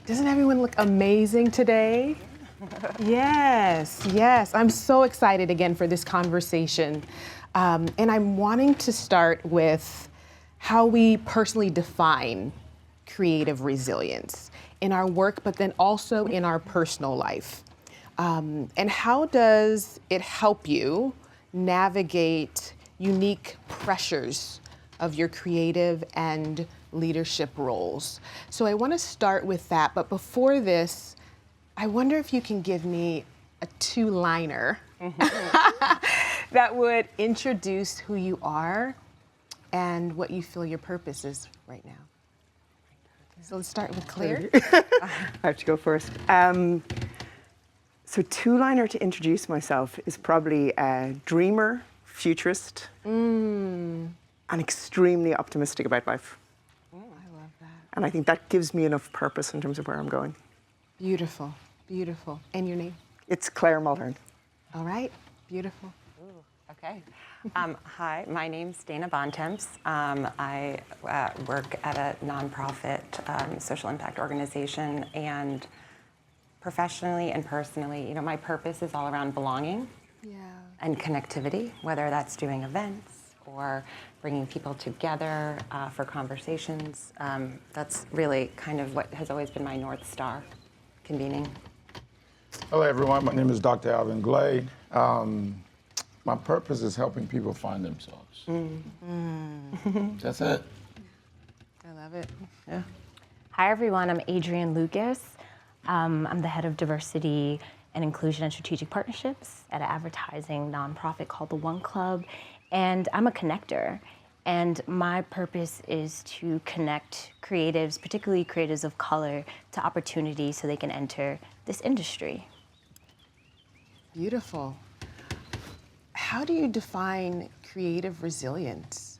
Doesn't everyone look amazing today? Yes, yes. I'm so excited again for this conversation. And I'm wanting to start with how we personally define creative resilience in our work, but then also in our personal life. And how does it help you navigate unique pressures of your creative and leadership roles? So I want to start with that, but before this, I wonder if you can give me a two-liner that would introduce who you are and what you feel your purpose is right now. So let's start with Claire. I have to go first. So two-liner to introduce myself is probably a dreamer, futurist, and extremely optimistic about life. I love that. And I think that gives me enough purpose in terms of where I'm going. Beautiful, beautiful. And your name? It's Claire Mulhern. All right, beautiful. Ooh, okay. Hi, my name's Dana Bontemps. I work at a nonprofit social impact organization, and professionally and personally, my purpose is all around belonging and connectivity, whether that's doing events or bringing people together for conversations. That's really kind of what has always been my North Star, convening. Hello, everyone. My name is Dr. Alvin Glade. My purpose is helping people find themselves. That's it. I love it. Yeah. Hi, everyone. I'm Adrienne Lucas. I'm the head of diversity and inclusion and strategic partnerships at an advertising nonprofit called the One Club. And I'm a connector. And my purpose is to connect creatives, particularly creatives of color, to opportunities so they can enter this industry. Beautiful. How do you define creative resilience?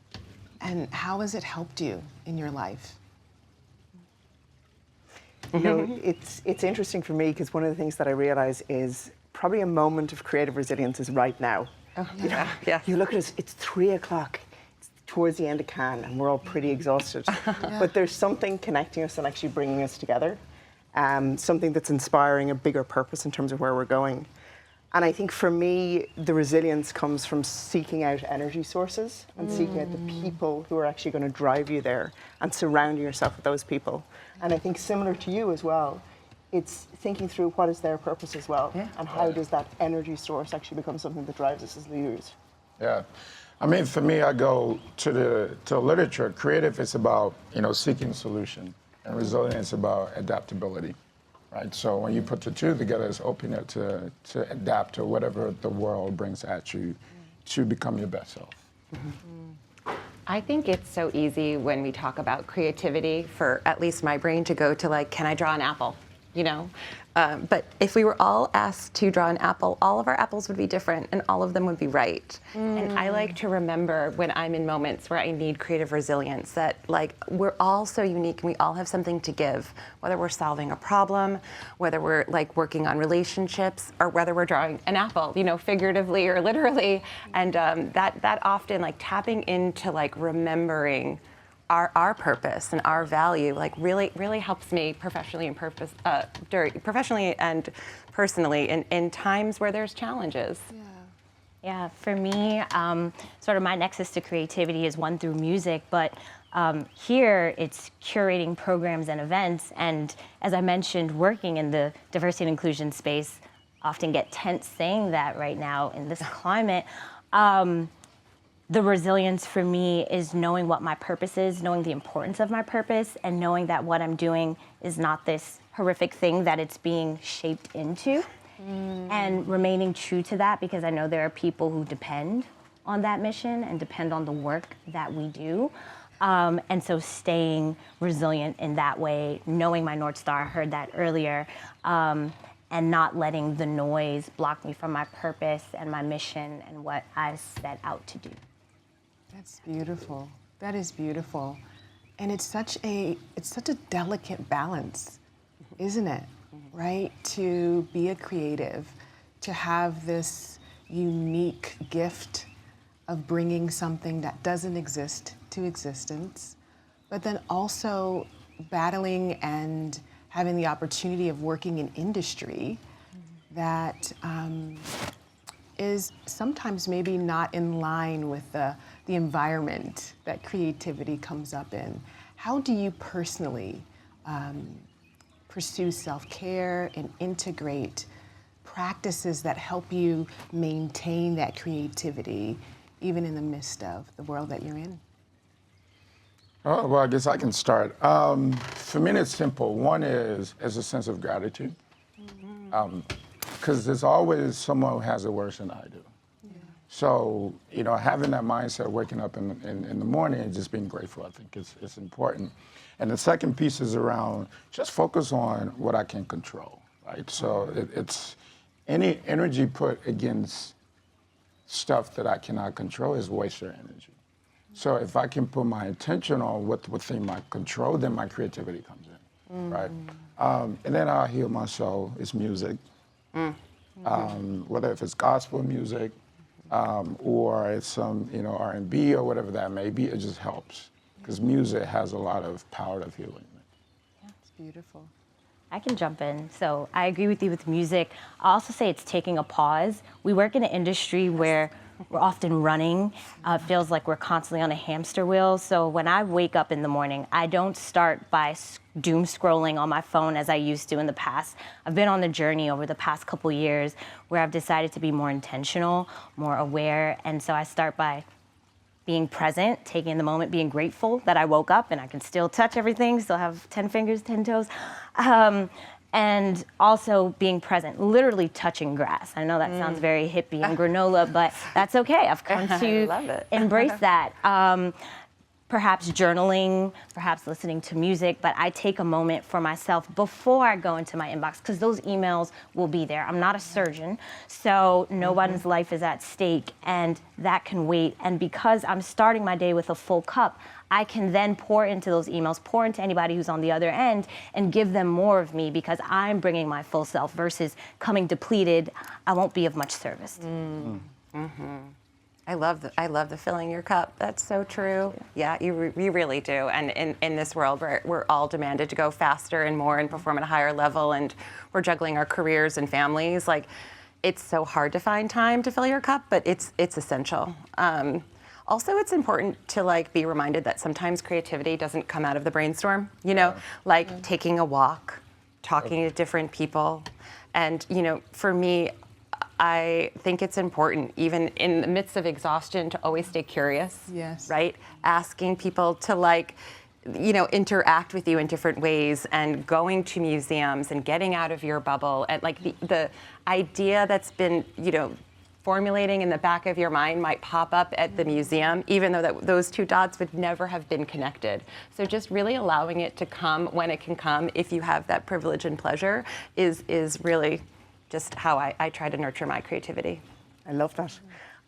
And how has it helped you in your life? You know, it's interesting for me because one of the things that I realize is probably a moment of creative resilience is right now. Oh, yeah. You look at us, it's 3 o'clock. It's towards the end of Cannes and we're all pretty exhausted. But there's something connecting us and actually bringing us together. Something that's inspiring a bigger purpose in terms of where we're going. And I think for me, the resilience comes from seeking out energy sources and seeking out the people who are actually going to drive you there and surrounding yourself with those people. And I think similar to you as well, it's thinking through what is their purpose as well and how does that energy source actually become something that drives us as leaders. Yeah. I mean, for me, I go to literature. Creative is about, seeking solution, and resilience about adaptability. Right, so when you put the two together, it's opening it to adapt to whatever the world brings at you to become your best self. I think it's so easy when we talk about creativity for at least my brain to go to can I draw an apple? But if we were all asked to draw an apple, all of our apples would be different and all of them would be right. And I like to remember when I'm in moments where I need creative resilience that we're all so unique and we all have something to give, whether we're solving a problem, whether we're working on relationships, or whether we're drawing an apple, figuratively or literally. And that often tapping into remembering our purpose and our value really helps me professionally and professionally and personally in times where there's challenges. Yeah, for me, sort of my nexus to creativity is one through music, but here it's curating programs and events. And as I mentioned, working in the diversity and inclusion space, often get tense saying that right now in this climate. The resilience for me is knowing what my purpose is, knowing the importance of my purpose, and knowing that what I'm doing is not this horrific thing that it's being shaped into, and remaining true to that because I know there are people who depend on that mission and depend on the work that we do. And so staying resilient in that way, knowing my North Star, I heard that earlier, and not letting the noise block me from my purpose and my mission and what I set out to do. That's beautiful. That is beautiful. And it's such a delicate balance, isn't it? Right? To be a creative, to have this unique gift of bringing something that doesn't exist to existence, but then also battling and having the opportunity of working in industry that is sometimes maybe not in line with the environment that creativity comes up in. How do you personally pursue self-care and integrate practices that help you maintain that creativity even in the midst of the world that you're in? Oh, well, I guess I can start. For me, it's simple. One is a sense of gratitude. Because there's always someone who has it worse than I do. Yeah. So, having that mindset, waking up in the morning and just being grateful, I think is important. And the second piece is around just focus on what I can control, right? So it's any energy put against stuff that I cannot control is wasted energy. So if I can put my attention on within my control, then my creativity comes in, right? And then I'll heal my soul. It's music. Whether if it's gospel music or it's some R&B or whatever that may be, it just helps because music has a lot of power of healing. Yeah, it's beautiful. I can jump in. So I agree with you with music. I also say it's taking a pause. We work in an industry where we're often running. It feels like we're constantly on a hamster wheel. So when I wake up in the morning, I don't start by doom scrolling on my phone as I used to in the past. I've been on the journey over the past couple years where I've decided to be more intentional, more aware. And so I start by being present, taking the moment, being grateful that I woke up and I can still touch everything, still have 10 fingers, 10 toes. And also being present, literally touching grass. I know that sounds very hippie and granola, but that's okay. I've come to embrace that. Perhaps journaling, perhaps listening to music, but I take a moment for myself before I go into my inbox because those emails will be there. I'm not a surgeon, so no one's life is at stake, and that can wait. And because I'm starting my day with a full cup, I can then pour into those emails, pour into anybody who's on the other end, and give them more of me because I'm bringing my full self versus coming depleted. I won't be of much service. I love the filling your cup. That's so true. Yeah, you really do. And in this world where we're all demanded to go faster and more and perform at a higher level, and we're juggling our careers and families, like it's so hard to find time to fill your cup, but it's essential. Also, it's important to be reminded that sometimes creativity doesn't come out of the brainstorm. Taking a walk, talking to different people, and for me, I think it's important, even in the midst of exhaustion, to always stay curious. Yes. Right? Asking people to interact with you in different ways, and going to museums and getting out of your bubble, and the idea that's been formulating in the back of your mind might pop up at the museum, even though those two dots would never have been connected. So just really allowing it to come when it can come, if you have that privilege and pleasure, is really just how I try to nurture my creativity. I love that.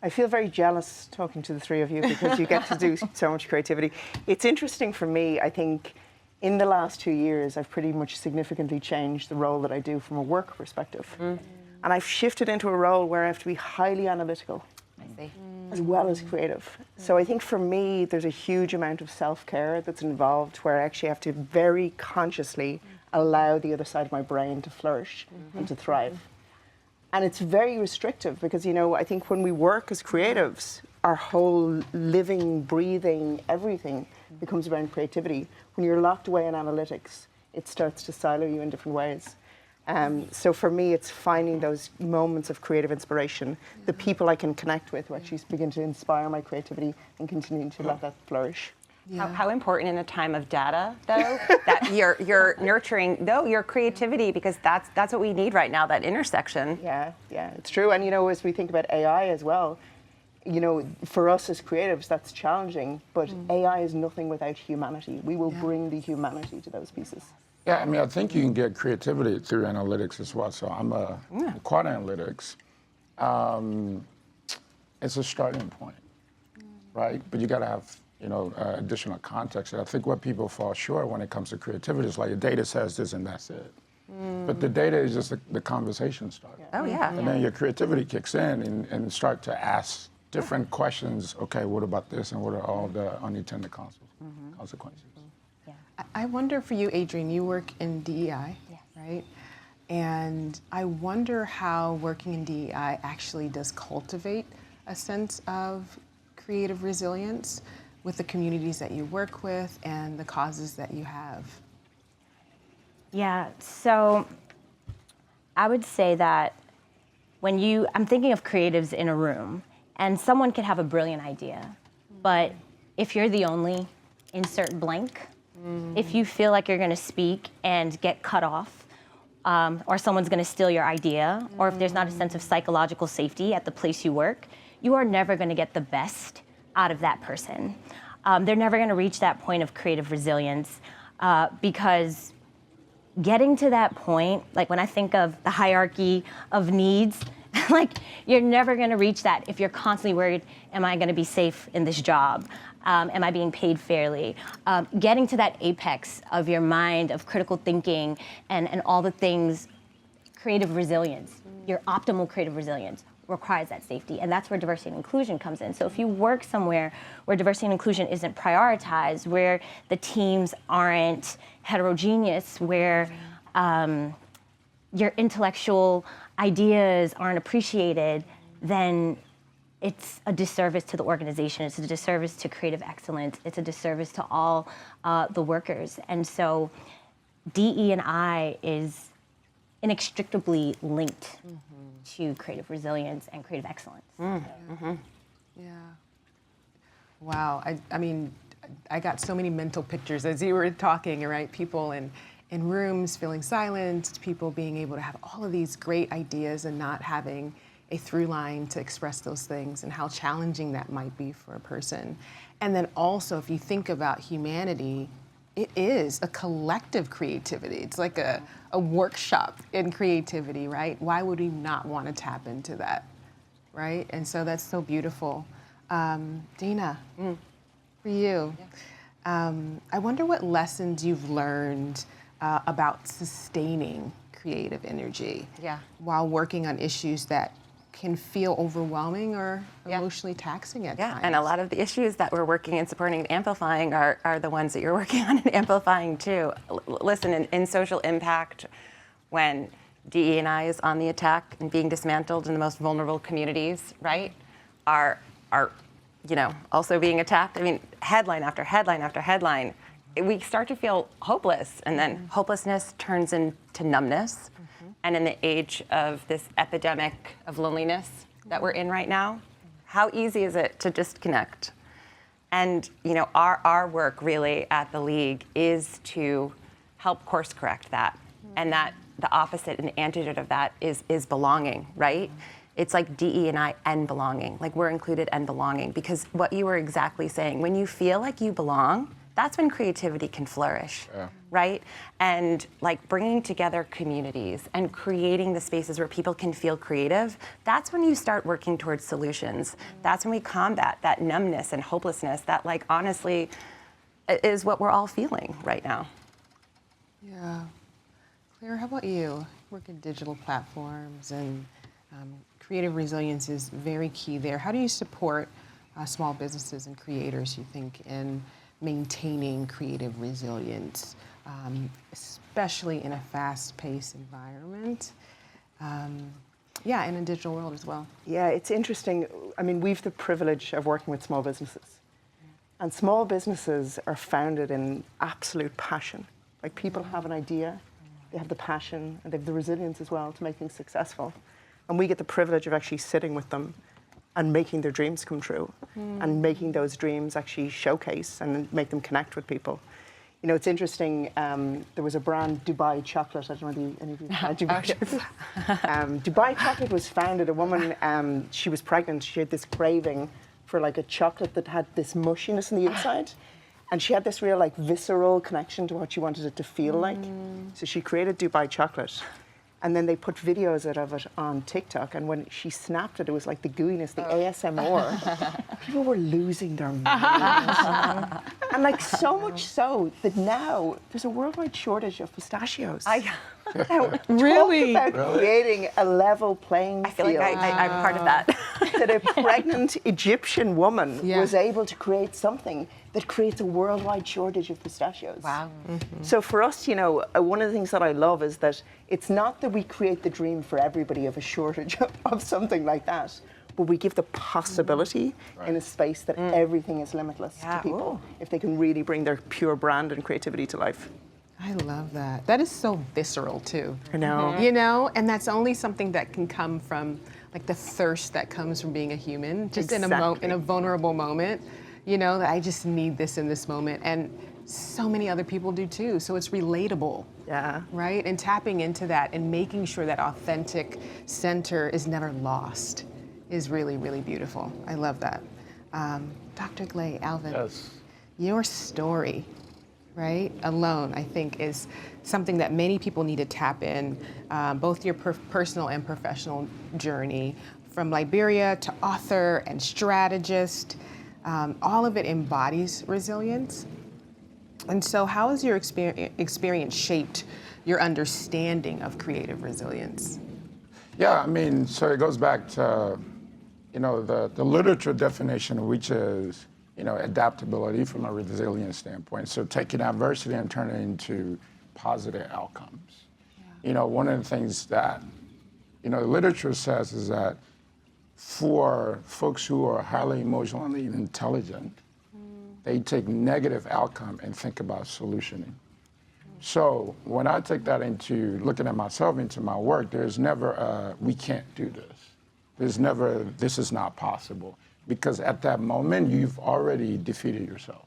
I feel very jealous talking to the three of you because you get to do so much creativity. It's interesting for me, I think, in the last 2 years, I've pretty much significantly changed the role that I do from a work perspective. And I've shifted into a role where I have to be highly analytical. I see. As well as creative. So I think for me, there's a huge amount of self-care that's involved where I actually have to very consciously allow the other side of my brain to flourish and to thrive. And it's very restrictive because, I think when we work as creatives, our whole living, breathing, everything becomes around creativity. When you're locked away in analytics, it starts to silo you in different ways. So for me, it's finding those moments of creative inspiration, the people I can connect with who actually begin to inspire my creativity and continuing to let that flourish. Yeah. How important in a time of data, though, that you're nurturing, your creativity, because that's what we need right now, that intersection. Yeah, it's true. And, as we think about AI as well, for us as creatives, that's challenging, but AI is nothing without humanity. We will bring the humanity to those pieces. Yeah, I think you can get creativity through analytics as well. So I'm a quad analytics. It's a starting point, right? But you got to have additional context. I think what people fall short when it comes to creativity is the data says this and that's it. But the data is just the conversation starter. Oh, yeah. And then your creativity kicks in and start to ask different questions. Okay, what about this? And what are all the unintended consequences? I wonder for you, Adrienne, you work in DEI, right? And I wonder how working in DEI actually does cultivate a sense of creative resilience with the communities that you work with and the causes that you have. Yeah, so I would say that I'm thinking of creatives in a room, and someone could have a brilliant idea, but if you're the only insert blank, if you feel like you're gonna speak and get cut off, or someone's gonna steal your idea, or if there's not a sense of psychological safety at the place you work, you are never gonna get the best out of that person. They're never gonna reach that point of creative resilience because getting to that point, like when I think of the hierarchy of needs, like you're never gonna reach that if you're constantly worried, am I gonna be safe in this job? Am I being paid fairly? Getting to that apex of your mind, of critical thinking and all the things, creative resilience, your optimal creative resilience requires that safety. And that's where diversity and inclusion comes in. So if you work somewhere where diversity and inclusion isn't prioritized, where the teams aren't heterogeneous, where your intellectual ideas aren't appreciated, then it's a disservice to the organization. It's a disservice to creative excellence. It's a disservice to all the workers. And so DE&I is inextricably linked to creative resilience and creative excellence. Yeah. Wow. I mean, I got so many mental pictures as you were talking, right? People in rooms feeling silenced, people being able to have all of these great ideas and not having a through line to express those things, and how challenging that might be for a person. And then also, if you think about humanity, it is a collective creativity. It's like a workshop in creativity, right? Why would we not want to tap into that, right? And so that's so beautiful. Dina, for you, I wonder what lessons you've learned about sustaining creative energy while working on issues that can feel overwhelming or emotionally taxing at times. And a lot of the issues that we're working and supporting and amplifying are the ones that you're working on and amplifying too. Listen, in social impact, when DE&I is on the attack and being dismantled in the most vulnerable communities, right, are also being attacked. I mean, headline after headline after headline, we start to feel hopeless, and then hopelessness turns into numbness. And in the age of this epidemic of loneliness that we're in right now, how easy is it to disconnect? And our work really at the League is to help course correct that, and that the opposite and the antidote of that is belonging, right? It's like DE&I and belonging, like we're included and belonging, because what you were exactly saying, when you feel like you belong, that's when creativity can flourish, right? And like bringing together communities and creating the spaces where people can feel creative, that's when you start working towards solutions. That's when we combat that numbness and hopelessness that, like, honestly is what we're all feeling right now. Yeah. Claire, how about you? Work in digital platforms, and creative resilience is very key there. How do you support small businesses and creators, you think, in maintaining creative resilience, especially in a fast-paced environment? In a digital world as well. Yeah, it's interesting. I mean, we've the privilege of working with small businesses. And small businesses are founded in absolute passion. Like, people have an idea, they have the passion, and they have the resilience as well to make things successful. And we get the privilege of actually sitting with them and making their dreams come true, and making those dreams actually showcase and make them connect with people. It's interesting, there was a brand, Dubai Chocolate. I don't know if any of you had Dubai Chocolate. Dubai Chocolate was founded, a woman, she was pregnant, she had this craving for like a chocolate that had this mushiness on the inside. And she had this real like visceral connection to what she wanted it to feel like. So she created Dubai Chocolate. And then they put videos of it on TikTok, and when she snapped it, it was like the gooiness, the ASMR. People were losing their minds. And like so much so that now there's a worldwide shortage of pistachios. Now, Really? talk about creating a level playing I feel field. like I'm part of that. That a pregnant Egyptian woman Yeah. was able to create something that creates a worldwide shortage of pistachios. Wow. So for us, you know, one of the things that I love is that it's not that we create the dream for everybody of a shortage of something like that, but we give the possibility in a space that everything is limitless to people if they can really bring their pure brand and creativity to life. I love that. That is so visceral too. I know. You know, and that's only something that can come from like the thirst that comes from being a human, just in a vulnerable moment. You know, that I just need this in this moment, and so many other people do too. So it's relatable. Yeah. Right, and tapping into that and making sure that authentic center is never lost is really, really beautiful. I love that. Dr. Glay, Alvin, Yes. your story, right, alone, I think is something that many people need to tap in, both your personal and professional journey, from Liberia to author and strategist. All of it embodies resilience. And so how has your experience shaped your understanding of creative resilience? Yeah, I mean, so it goes back to, you know, the literature definition, which is, you know, adaptability from a resilience standpoint. So taking adversity and turning it into positive outcomes. Yeah. You know, one of the things that, you know, the literature says is that for folks who are highly emotionally intelligent, they take negative outcome and think about solutioning. So when I take that into looking at myself, into my work, there's never a, we can't do this. There's never, this is not possible. Because at that moment, you've already defeated yourself.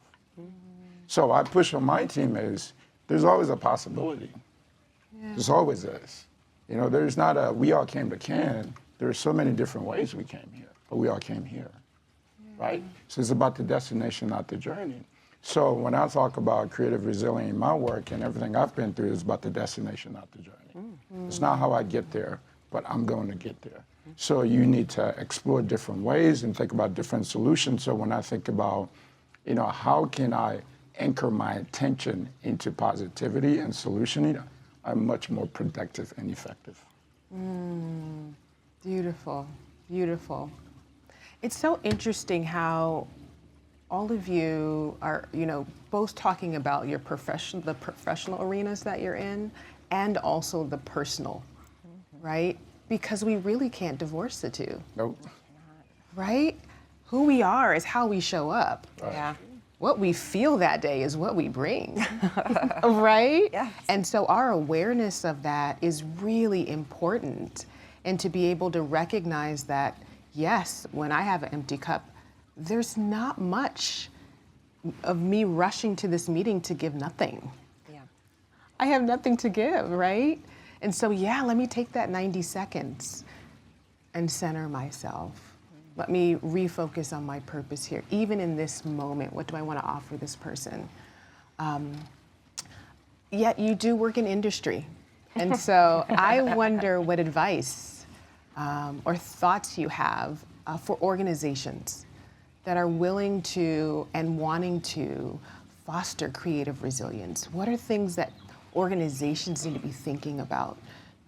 So I push on my team is, there's always a possibility. There's always is. You know, there's not a, we all came to Cannes. There's so many different ways we came here, but we all came here, right? So it's about the destination, not the journey. So when I talk about creative resilience in my work and everything I've been through, is about the destination, not the journey. It's not how I get there, but I'm going to get there. So you need to explore different ways and think about different solutions. So when I think about, you know, how can I anchor my attention into positivity and solutioning, I'm much more productive and effective. Beautiful, beautiful. It's so interesting how all of you are, you know, both talking about your the professional arenas that you're in, and also the personal, right? Because we really can't divorce the two. Nope. Right? Who we are is how we show up. Right. Yeah. What we feel that day is what we bring, right? Yes. And so our awareness of that is really important. And to be able to recognize that, yes, when I have an empty cup, there's not much of me rushing to this meeting to give nothing. Yeah. I have nothing to give, right? And so, yeah, let me take that 90 seconds and center myself. Let me refocus on my purpose here. Even in this moment, what do I want to offer this person? Yet you do work in industry. And so I wonder what advice or thoughts you have for organizations that are willing to and wanting to foster creative resilience. What are things that organizations need to be thinking about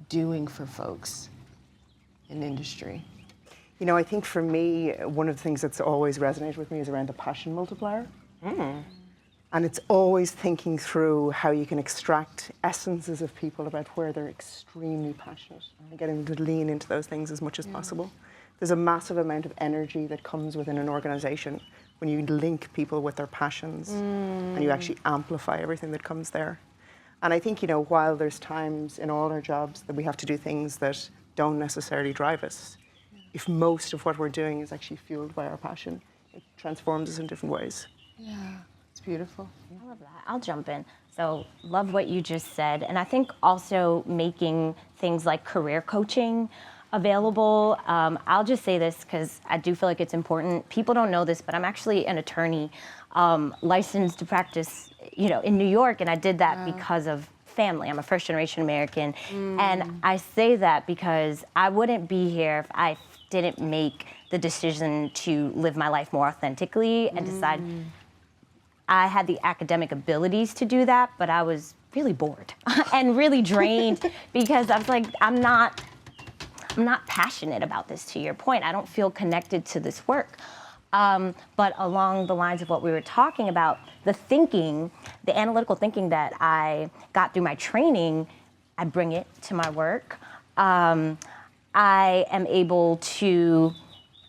doing for folks in industry? You know, I think for me, one of the things that's always resonated with me is around the passion multiplier. And it's always thinking through how you can extract essences of people about where they're extremely passionate and getting them to lean into those things as much as possible. There's a massive amount of energy that comes within an organization when you link people with their passions and you actually amplify everything that comes there. And I think, you know, while there's times in all our jobs that we have to do things that don't necessarily drive us, if most of what we're doing is actually fueled by our passion, it transforms us in different ways. Yeah, it's beautiful. I love that. I'll jump in. So love what you just said. And I think also making things like career coaching available. I'll just say this because I do feel like it's important. People don't know this, but I'm actually an attorney licensed to practice, you know, in New York. And I did that because of family. I'm a first generation American. And I say that because I wouldn't be here if I didn't make the decision to live my life more authentically and decide I had the academic abilities to do that, but I was really bored and really drained because I was like, I'm not passionate about this, to your point. I don't feel connected to this work. But along the lines of what we were talking about, the thinking, the analytical thinking that I got through my training, I bring it to my work. I am able to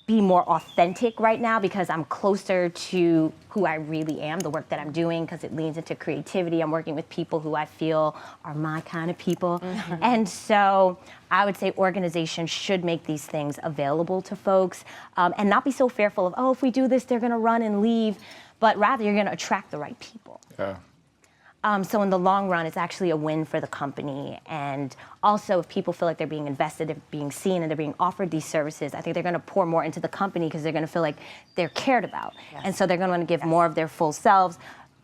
be more authentic right now because I'm closer to who I really am, the work that I'm doing, because it leans into creativity. I'm working with people who I feel are my kind of people. And so I would say organizations should make these things available to folks and not be so fearful of, oh, if we do this, they're gonna run and leave, but rather you're gonna attract the right people. Yeah. So in the long run, it's actually a win for the company. And also, if people feel like they're being invested, they're being seen, and they're being offered these services, I think they're going to pour more into the company because they're going to feel like they're cared about. Yes. And so they're going to want to give more of their full selves,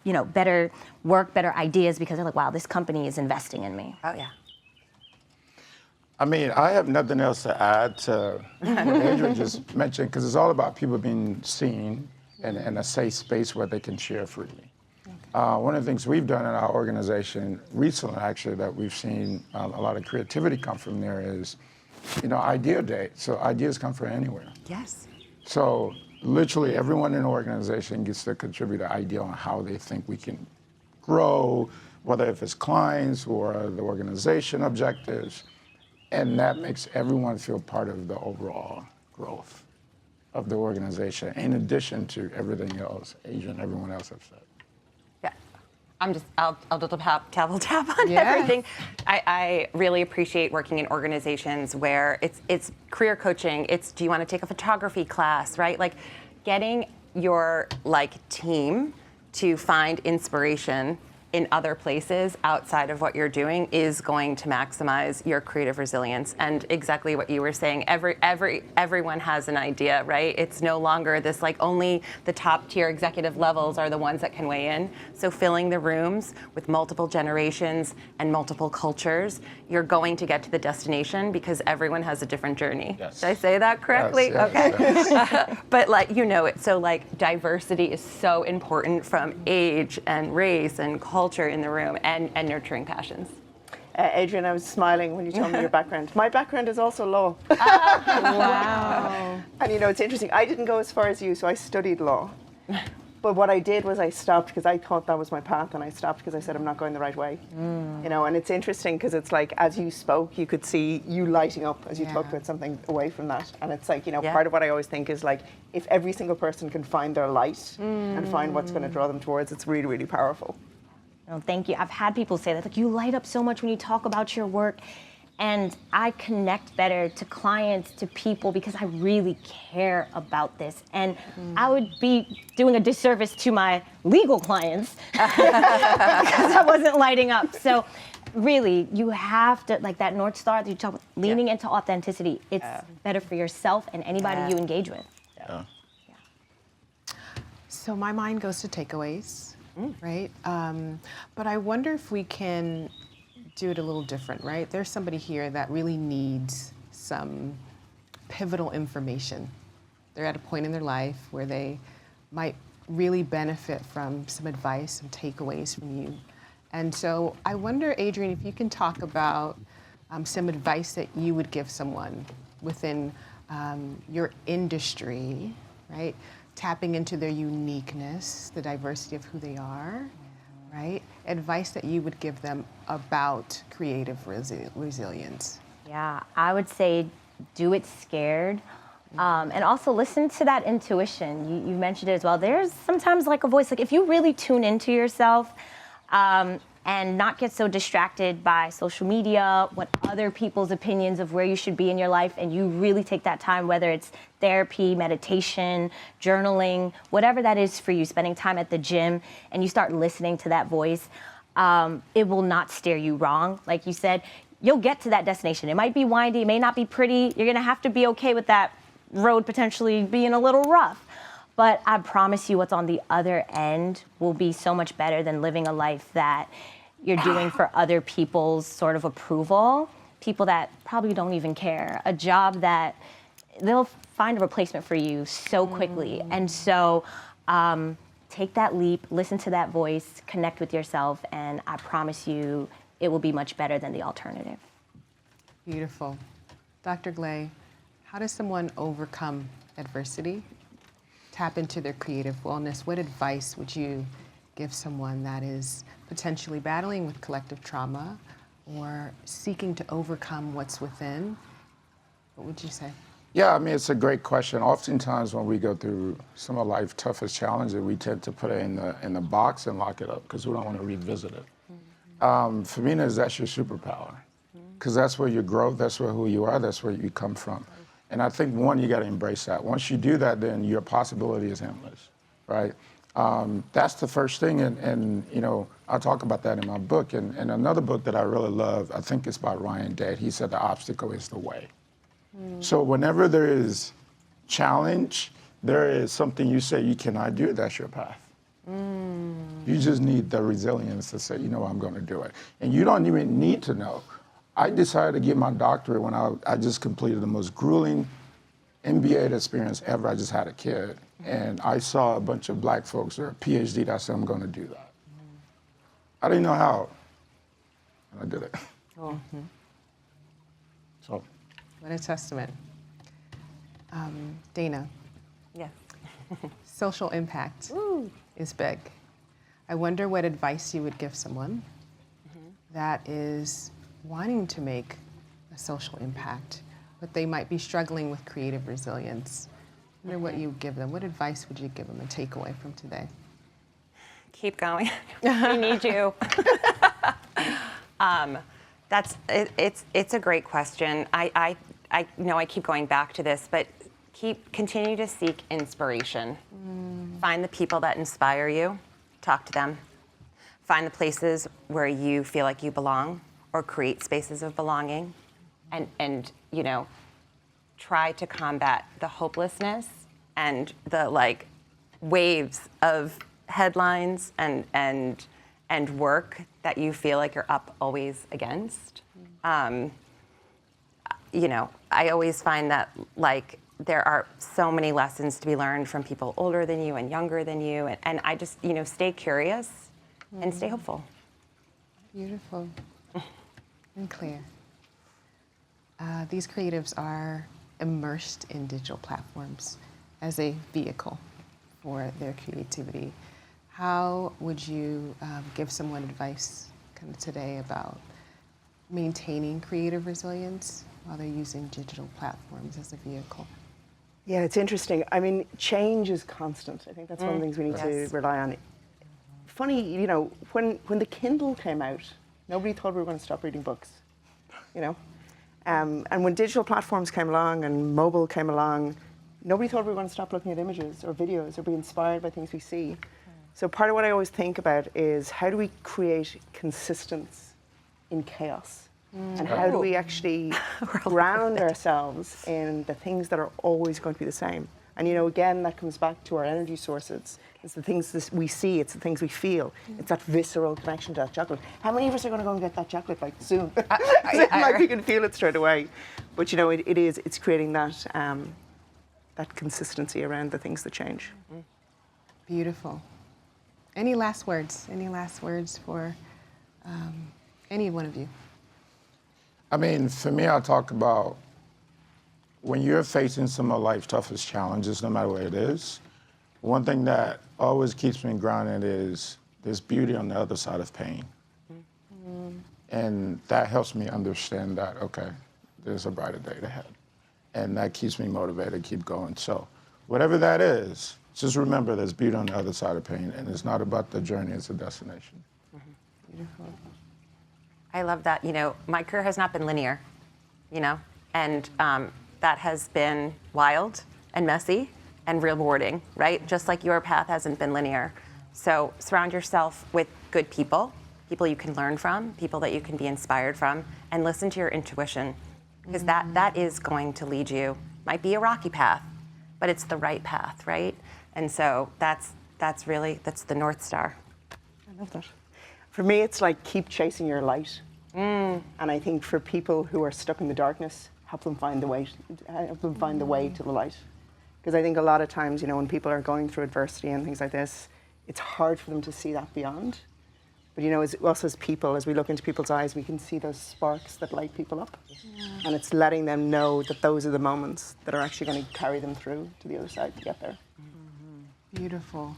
you know, better work, better ideas, because they're like, wow, this company is investing in me. Oh, yeah. I mean, I have nothing else to add to what Adrian just mentioned, because it's all about people being seen in a safe space where they can share freely. One of the things we've done in our organization recently, actually, that we've seen a lot of creativity come from there is, you know, idea day. So ideas come from anywhere. Yes. So literally everyone in the organization gets to contribute an idea on how they think we can grow, whether if it's clients or the organization objectives. And that makes everyone feel part of the overall growth of the organization, in addition to everything else Adrian and everyone else have said. I'll double tap on everything. I really appreciate working in organizations where it's career coaching. It's, do you want to take a photography class, right? Like getting your team to find inspiration in other places outside of what you're doing is going to maximize your creative resilience. And exactly what you were saying, everyone has an idea, right? It's no longer this only the top tier executive levels are the ones that can weigh in. So filling the rooms with multiple generations and multiple cultures, you're going to get to the destination because everyone has a different journey. Yes. Did I say that correctly? Yes, okay. yes. But you know it. So diversity is so important from age and race and culture in the room and nurturing passions. Adrian, I was smiling when you told me your background. My background is also law. Wow. And you know, it's interesting. I didn't go as far as you, so I studied law. But what I did was I stopped because I thought that was my path, and I stopped because I said I'm not going the right way. You know, and it's interesting because it's like as you spoke, you could see you lighting up as you talked about something away from that. And it's like, you know, part of what I always think is if every single person can find their light and find what's going to draw them towards, it's really, really powerful. No, thank you. I've had people say that, you light up so much when you talk about your work. And I connect better to clients, to people, because I really care about this. And I would be doing a disservice to my legal clients because I wasn't lighting up. So really, you have to, that North Star that you talk about, leaning into authenticity. It's better for yourself and anybody you engage with. Yeah. So my mind goes to takeaways, right? But I wonder if we can do it a little different, right? There's somebody here that really needs some pivotal information. They're at a point in their life where they might really benefit from some advice, some takeaways from you. And so I wonder, Adrian, if you can talk about some advice that you would give someone within your industry, right? Tapping into their uniqueness, the diversity of who they are, right? Advice that you would give them about creative resilience. Yeah, I would say do it scared. And also listen to that intuition. You mentioned it as well. There's sometimes a voice, if you really tune into yourself and not get so distracted by social media, what other people's opinions of where you should be in your life, and you really take that time, whether it's therapy, meditation, journaling, whatever that is for you, spending time at the gym, and you start listening to that voice, it will not steer you wrong. Like you said, you'll get to that destination. It might be windy, it may not be pretty. You're gonna have to be okay with that road potentially being a little rough. But I promise you what's on the other end will be so much better than living a life that you're doing for other people's sort of approval, people that probably don't even care, a job that they'll find a replacement for you so quickly. And so take that leap, listen to that voice, connect with yourself, and I promise you it will be much better than the alternative. Beautiful. Dr. Glay, how does someone overcome adversity, tap into their creative wellness? What advice would you give someone that is potentially battling with collective trauma or seeking to overcome what's within? What would you say? Yeah, I mean, it's a great question. Oftentimes when we go through some of life's toughest challenges, we tend to put it in the box and lock it up because we don't want to revisit it. For me, that's your superpower, because that's where you grow, that's where who you are, that's where you come from. And I think, one, you got to embrace that. Once you do that, then your possibility is endless, right? That's the first thing, and you know, I talk about that in my book. And another book that I really love, I think it's by Ryan Day. He said the obstacle is the way. So whenever there is challenge, there is something you say you cannot do, that's your path. You just need the resilience to say, you know, I'm going to do it. And you don't even need to know. I decided to get my doctorate when I just completed the most grueling MBA experience ever. I just had a kid. And I saw a bunch of black folks or a PhD that said, I'm going to do that. I didn't know how, and I did it. So. What a testament. Dana. Yes. Social impact is big. I wonder what advice you would give someone that is wanting to make a social impact, but they might be struggling with creative resilience. I wonder what you give them. What advice would you give them, a takeaway from today? Keep going. We need you. It's a great question. I know I keep going back to this, but continue to seek inspiration. Find the people that inspire you, talk to them. Find the places where you feel like you belong, or create spaces of belonging, and you know, try to combat the hopelessness and the like waves of headlines and work that you feel like you're up always against. You know, I always find that like there are so many lessons to be learned from people older than you and younger than you, and I just, you know, stay curious and stay hopeful. Beautiful and clear. These creatives are immersed in digital platforms as a vehicle for their creativity. How would you give someone advice kind of today about maintaining creative resilience while they're using digital platforms as a vehicle? Yeah, it's interesting. I mean, change is constant. I think that's one of the things we need to rely on. Funny, you know, when the Kindle came out, nobody thought we were going to stop reading books, you know? And when digital platforms came along and mobile came along, nobody thought we were going to stop looking at images or videos or be inspired by things we see. So part of what I always think about is how do we create consistency in chaos? And how do we actually ground ourselves in the things that are always going to be the same? And you know, again, that comes back to our energy sources. It's the things we see, it's the things we feel. It's that visceral connection to that chocolate. How many of us are going to go and get that chocolate like soon? Like we can feel it straight away. But you know, it's creating that that consistency around the things that change. Beautiful. Any last words? Any last words for any one of you? I mean, for me, I talk about when you're facing some of life's toughest challenges, no matter what it is, one thing that always keeps me grounded is there's beauty on the other side of pain. And that helps me understand that, okay, there's a brighter day ahead. And that keeps me motivated to keep going. So whatever that is, just remember there's beauty on the other side of pain, and it's not about the journey, it's a destination. Beautiful. I love that. You know, my career has not been linear, you know, and that has been wild and messy and rewarding, right? Just like your path hasn't been linear. So surround yourself with good people, people you can learn from, people that you can be inspired from, and listen to your intuition, because that is going to lead you. Might be a rocky path, but it's the right path, right? And so that's the North Star. I love that. For me, it's like keep chasing your light. And I think for people who are stuck in the darkness, help them find the way to the light. Because I think a lot of times, you know, when people are going through adversity and things like this, it's hard for them to see that beyond. But you know, as us as people, as we look into people's eyes, we can see those sparks that light people up. Yeah. And it's letting them know that those are the moments that are actually going to carry them through to the other side to get there. Mm-hmm. Beautiful.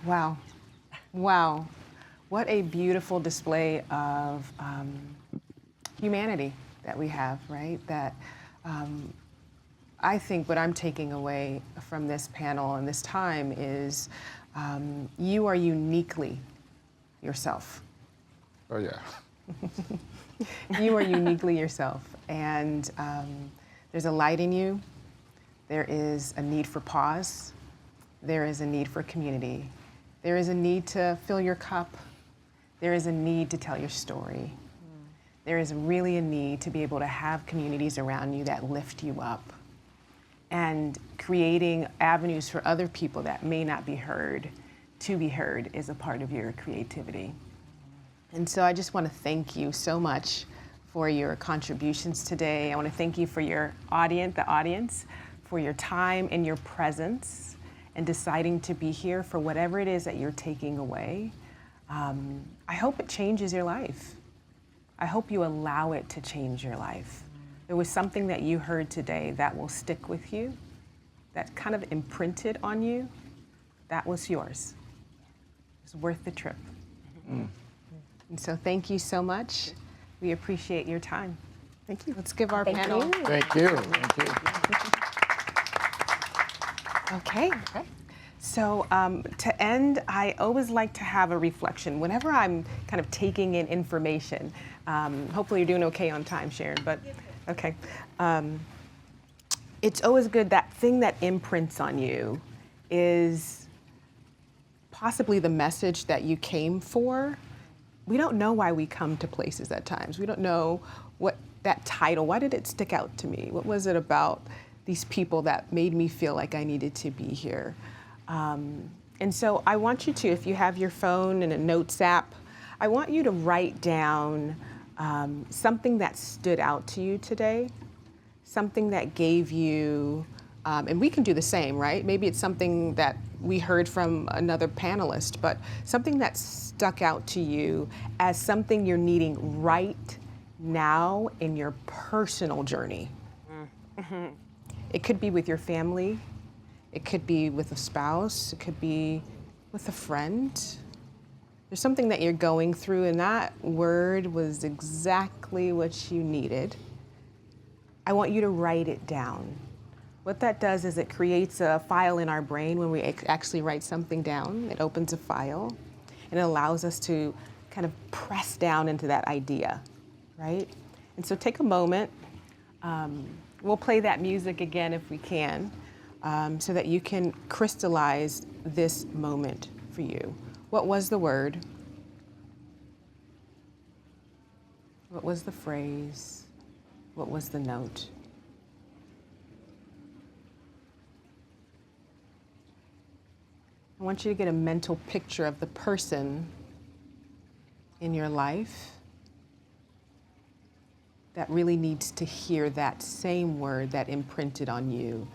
Wow. Wow. What a beautiful display of humanity that we have, right? That I think what I'm taking away from this panel and this time is you are uniquely yourself. Oh, yeah. You are uniquely yourself. And there's a light in you. There is a need for pause. There is a need for community. There is a need to fill your cup. There is a need to tell your story. There is really a need to be able to have communities around you that lift you up. And creating avenues for other people that may not be heard to be heard is a part of your creativity. And so I just want to thank you so much for your contributions today. I want to thank you for your the audience, for your time and your presence and deciding to be here for whatever it is that you're taking away. I hope it changes your life. I hope you allow it to change your life. There was something that you heard today that will stick with you, that kind of imprinted on you. That was yours. It's worth the trip. Mm. And so thank you so much. We appreciate your time. Thank you. Let's give our panel. Thank you. Thank you. Okay. So to end, I always like to have a reflection. Whenever I'm kind of taking in information, hopefully you're doing okay on time, Sharon, but okay. It's always good, that thing that imprints on you is possibly the message that you came for. We don't know why we come to places at times. We don't know what that title, why did it stick out to me? What was it about these people that made me feel like I needed to be here? And so I want you to, if you have your phone and a notes app, I want you to write down something that stood out to you today, something that gave you, and we can do the same, right? Maybe it's something that we heard from another panelist, but something that stuck out to you as something you're needing right now in your personal journey. Mm-hmm. It could be with your family. It could be with a spouse. It could be with a friend. There's something that you're going through, and that word was exactly what you needed. I want you to write it down. What that does is it creates a file in our brain when we actually write something down. It opens a file, and it allows us to kind of press down into that idea, right? And so take a moment. We'll play that music again if we can, so that you can crystallize this moment for you. What was the word? What was the phrase? What was the note? I want you to get a mental picture of the person in your life that really needs to hear that same word that imprinted on you.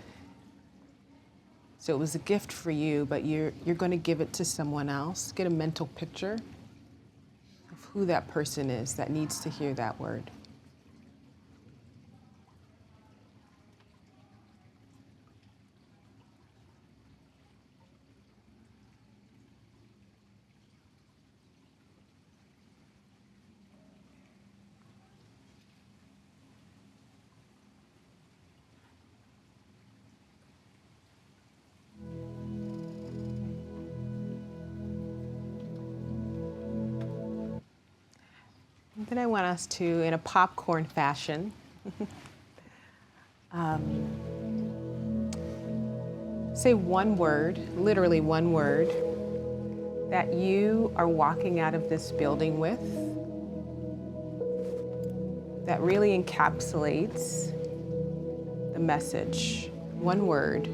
So it was a gift for you, but you're going to give it to someone else. Get a mental picture of who that person is that needs to hear that word. Then I want us to, in a popcorn fashion, say one word, literally one word, that you are walking out of this building with, that really encapsulates the message. One word.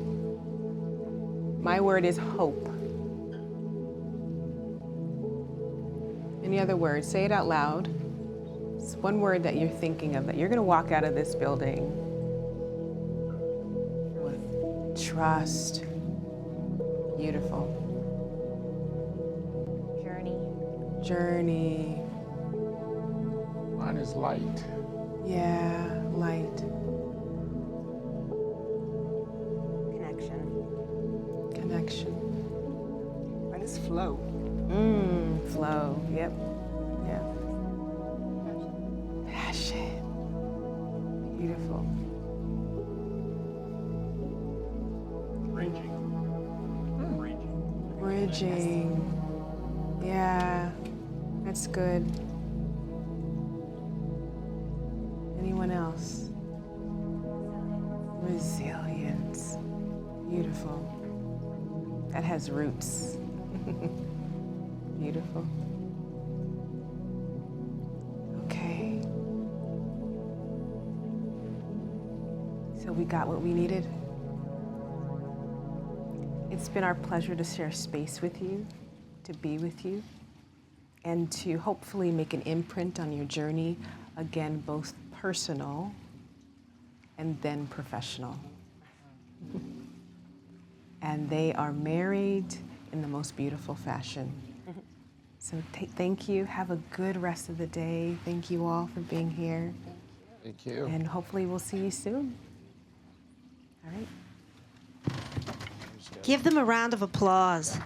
My word is hope. Any other words? Say it out loud. It's one word that you're thinking of, that you're going to walk out of this building with trust. Beautiful. Journey. Mine is light. Yeah, light. Connection. Connection. Mine is flow. Flow. Yep. Yep. Passion. Beautiful. Bridging. Yeah, that's good. Anyone else? Resilience. Beautiful. That has roots. Beautiful. Okay. So we got what we needed. It's been our pleasure to share space with you, to be with you, and to hopefully make an imprint on your journey, again, both personal and then professional. And they are married in the most beautiful fashion. So thank you. Have a good rest of the day. Thank you all for being here. Thank you. And hopefully we'll see you soon. All right. Give them a round of applause.